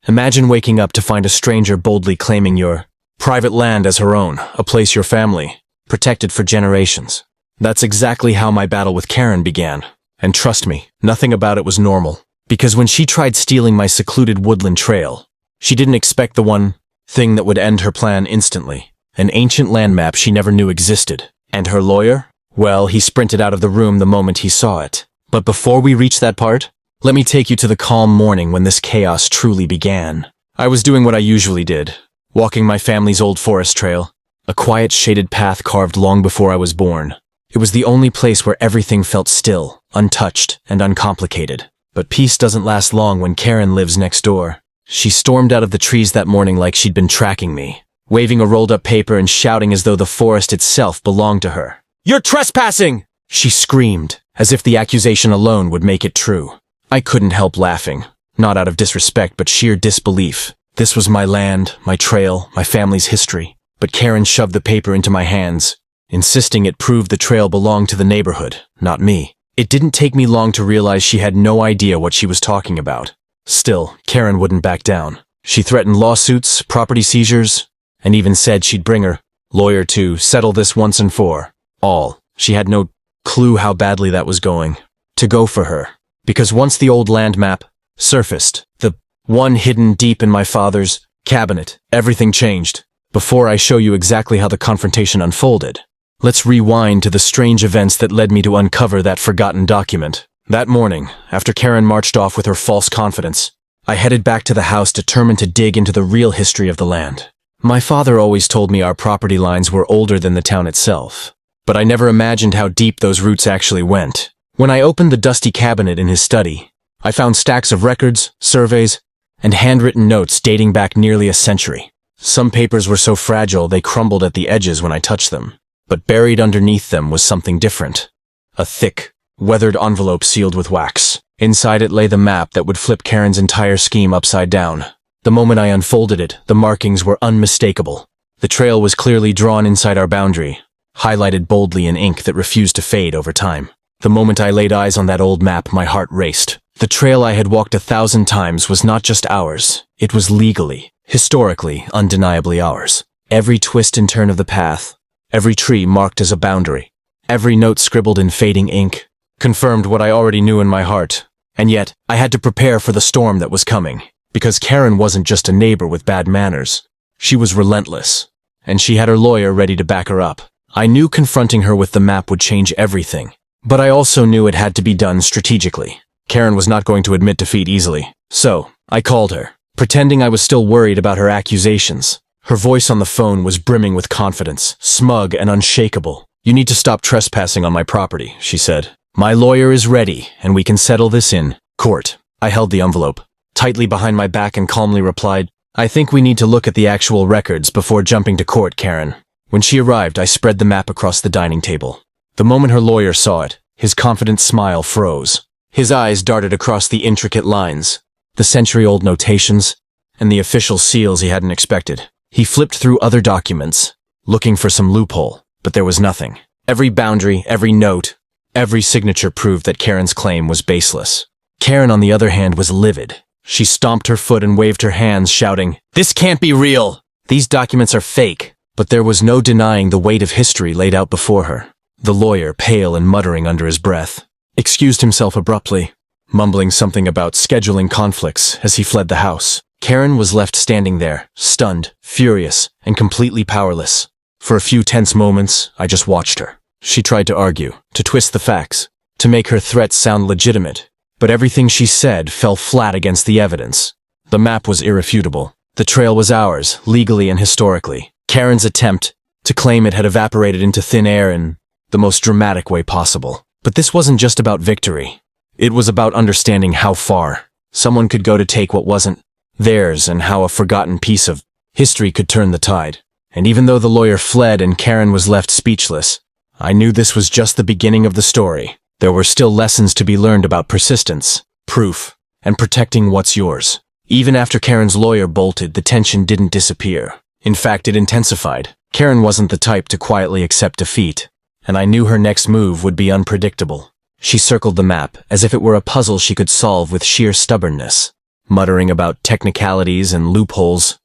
Imagine waking up to find a stranger boldly claiming your private land as her own, a place your family protected for generations. That's exactly how my battle with Karen began. And trust me, nothing about it was normal. Because when she tried stealing my secluded woodland trail, she didn't expect the one thing that would end her plan instantly. An ancient land map she never knew existed. And her lawyer? Well, he sprinted out of the room the moment he saw it. But before we reach that part, let me take you to the calm morning when this chaos truly began. I was doing what I usually did, walking my family's old forest trail, a quiet shaded path carved long before I was born. It was the only place where everything felt still, untouched, and uncomplicated. But peace doesn't last long when Karen lives next door. She stormed out of the trees that morning like she'd been tracking me, waving a rolled-up paper and shouting as though the forest itself belonged to her. "You're trespassing!" she screamed, as if the accusation alone would make it true. I couldn't help laughing, not out of disrespect but sheer disbelief. This was my land, my trail, my family's history. But Karen shoved the paper into my hands, insisting it proved the trail belonged to the neighborhood, not me. It didn't take me long to realize she had no idea what she was talking about. Still, Karen wouldn't back down. She threatened lawsuits, property seizures, and even said she'd bring her lawyer to settle this once and for all. She had no clue how badly that was going to go for her. Because once the old land map surfaced, the one hidden deep in my father's cabinet, everything changed. Before I show you exactly how the confrontation unfolded, let's rewind to the strange events that led me to uncover that forgotten document. That morning, after Karen marched off with her false confidence, I headed back to the house determined to dig into the real history of the land. My father always told me our property lines were older than the town itself, but I never imagined how deep those roots actually went. When I opened the dusty cabinet in his study, I found stacks of records, surveys, and handwritten notes dating back nearly a century. Some papers were so fragile they crumbled at the edges when I touched them, but buried underneath them was something different. A thick, weathered envelope sealed with wax. Inside it lay the map that would flip Karen's entire scheme upside down. The moment I unfolded it, the markings were unmistakable. The trail was clearly drawn inside our boundary, highlighted boldly in ink that refused to fade over time. The moment I laid eyes on that old map, my heart raced. The trail I had walked 1,000 times was not just ours. It was legally, historically, undeniably ours. Every twist and turn of the path, every tree marked as a boundary, every note scribbled in fading ink, confirmed what I already knew in my heart. And yet, I had to prepare for the storm that was coming. Because Karen wasn't just a neighbor with bad manners. She was relentless. And she had her lawyer ready to back her up. I knew confronting her with the map would change everything. But I also knew it had to be done strategically. Karen was not going to admit defeat easily. So, I called her, pretending I was still worried about her accusations. Her voice on the phone was brimming with confidence, smug and unshakable. "You need to stop trespassing on my property," she said. "My lawyer is ready, and we can settle this in court." I held the envelope tightly behind my back and calmly replied, "I think we need to look at the actual records before jumping to court, Karen." When she arrived, I spread the map across the dining table. The moment her lawyer saw it, his confident smile froze. His eyes darted across the intricate lines, the century-old notations, and the official seals he hadn't expected. He flipped through other documents, looking for some loophole, but there was nothing. Every boundary, every note, every signature proved that Karen's claim was baseless. Karen, on the other hand, was livid. She stomped her foot and waved her hands, shouting, "This can't be real! These documents are fake!" But there was no denying the weight of history laid out before her. The lawyer, pale and muttering under his breath, excused himself abruptly, mumbling something about scheduling conflicts as he fled the house. Karen was left standing there, stunned, furious, and completely powerless. For a few tense moments, I just watched her. She tried to argue, to twist the facts, to make her threats sound legitimate, but everything she said fell flat against the evidence. The map was irrefutable. The trail was ours, legally and historically. Karen's attempt to claim it had evaporated into thin air in the most dramatic way possible. But this wasn't just about victory. It was about understanding how far someone could go to take what wasn't theirs and how a forgotten piece of history could turn the tide. And even though the lawyer fled and Karen was left speechless, I knew this was just the beginning of the story. There were still lessons to be learned about persistence, proof, and protecting what's yours. Even after Karen's lawyer bolted, the tension didn't disappear. In fact, it intensified. Karen wasn't the type to quietly accept defeat, and I knew her next move would be unpredictable. She circled the map, as if it were a puzzle she could solve with sheer stubbornness. muttering about technicalities and loopholes.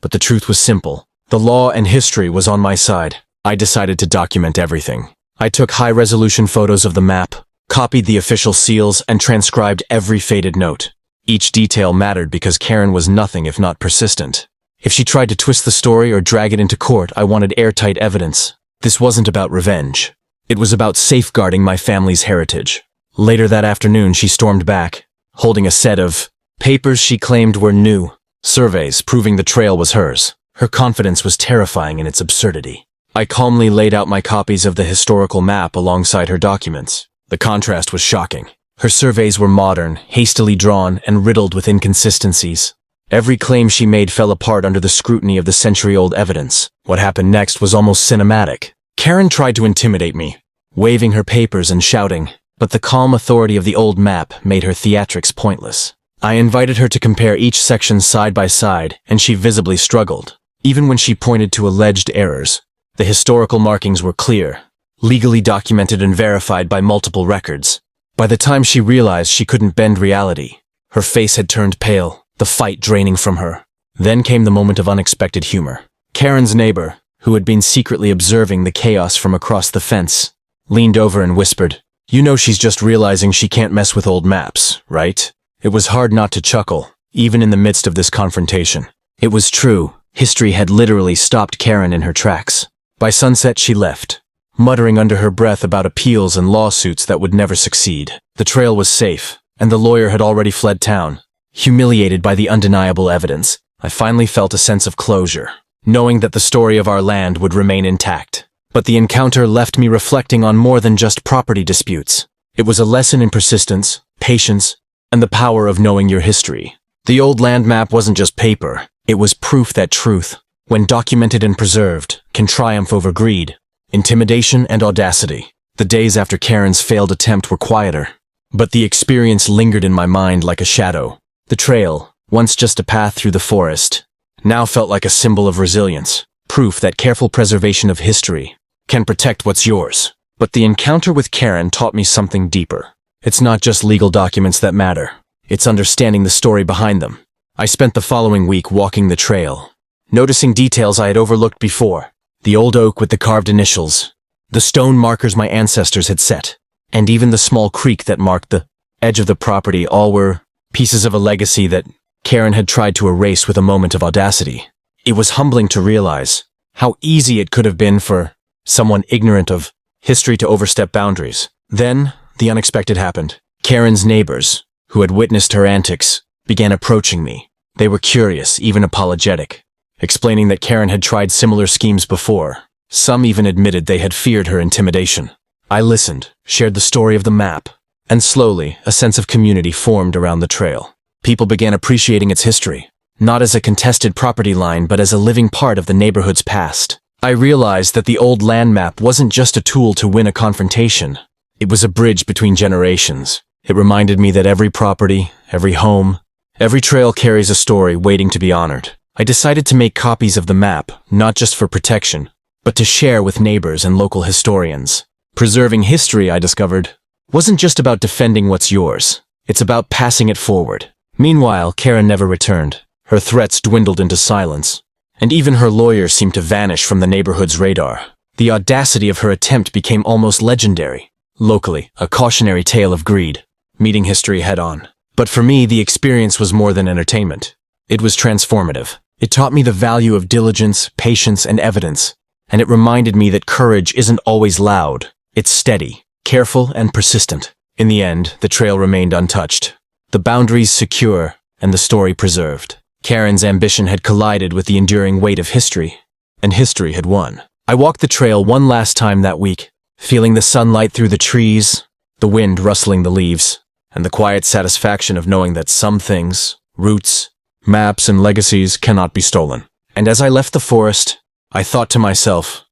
But the truth was simple. The law and history was on my side. I decided to document everything. I took high-resolution photos of the map, copied the official seals, and transcribed every faded note. Each detail mattered because Karen was nothing if not persistent. If she tried to twist the story or drag it into court, I wanted airtight evidence. This wasn't about revenge. It was about safeguarding my family's heritage. Later that afternoon, she stormed back, holding a set of papers she claimed were new, surveys proving the trail was hers. Her confidence was terrifying in its absurdity. I calmly laid out my copies of the historical map alongside her documents. The contrast was shocking. Her surveys were modern, hastily drawn, and riddled with inconsistencies. Every claim she made fell apart under the scrutiny of the century-old evidence. What happened next was almost cinematic. Karen tried to intimidate me, waving her papers and shouting, but the calm authority of the old map made her theatrics pointless. I invited her to compare each section side by side, and she visibly struggled. Even when she pointed to alleged errors, the historical markings were clear, legally documented and verified by multiple records. By the time she realized she couldn't bend reality, her face had turned pale, the fight draining from her. Then came the moment of unexpected humor. Karen's neighbor, who had been secretly observing the chaos from across the fence, leaned over and whispered, "You know she's just realizing she can't mess with old maps, right?" It was hard not to chuckle, even in the midst of this confrontation. It was true. History had literally stopped Karen in her tracks. By sunset, she left, muttering under her breath about appeals and lawsuits that would never succeed. The trail was safe, and the lawyer had already fled town. Humiliated by the undeniable evidence, I finally felt a sense of closure, knowing that the story of our land would remain intact. But the encounter left me reflecting on more than just property disputes. It was a lesson in persistence, patience, and the power of knowing your history. The old land map wasn't just paper. It was proof that truth, when documented and preserved, can triumph over greed, intimidation, and audacity. The days after Karen's failed attempt were quieter, but the experience lingered in my mind like a shadow. The trail, once just a path through the forest, now felt like a symbol of resilience, proof that careful preservation of history can protect what's yours. But the encounter with Karen taught me something deeper. It's not just legal documents that matter. It's understanding the story behind them. I spent the following week walking the trail, noticing details I had overlooked before. The old oak with the carved initials, the stone markers my ancestors had set, and even the small creek that marked the edge of the property, all were pieces of a legacy that Karen had tried to erase with a moment of audacity. It was humbling to realize how easy it could have been for someone ignorant of history to overstep boundaries. Then, the unexpected happened. Karen's neighbors, who had witnessed her antics, began approaching me. They were curious, even apologetic, explaining that Karen had tried similar schemes before. Some even admitted they had feared her intimidation. I listened, shared the story of the map, and slowly, a sense of community formed around the trail. People began appreciating its history, not as a contested property line, but as a living part of the neighborhood's past. I realized that the old land map wasn't just a tool to win a confrontation. It was a bridge between generations. It reminded me that every property, every home, every trail carries a story waiting to be honored. I decided to make copies of the map, not just for protection, but to share with neighbors and local historians. Preserving history, I discovered, wasn't just about defending what's yours. It's about passing it forward. Meanwhile, Karen never returned. Her threats dwindled into silence, and even her lawyer seemed to vanish from the neighborhood's radar. The audacity of her attempt became almost legendary. Locally, a cautionary tale of greed, meeting history head-on. But for me, the experience was more than entertainment. It was transformative. It taught me the value of diligence, patience, and evidence, and it reminded me that courage isn't always loud. It's steady, careful, and persistent. In the end, the trail remained untouched, the boundaries secure, and the story preserved. Karen's ambition had collided with the enduring weight of history, and history had won. I walked the trail one last time that week, feeling the sunlight through the trees, the wind rustling the leaves, and the quiet satisfaction of knowing that some things, roots, maps, and legacies cannot be stolen. And as I left the forest, I thought to myself,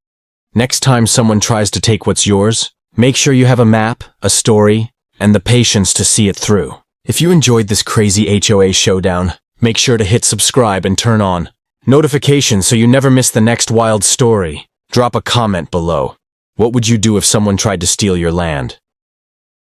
next time someone tries to take what's yours, make sure you have a map, a story, and the patience to see it through. If you enjoyed this crazy HOA showdown, make sure to hit subscribe and turn on notifications so you never miss the next wild story. Drop a comment below. What would you do if someone tried to steal your land?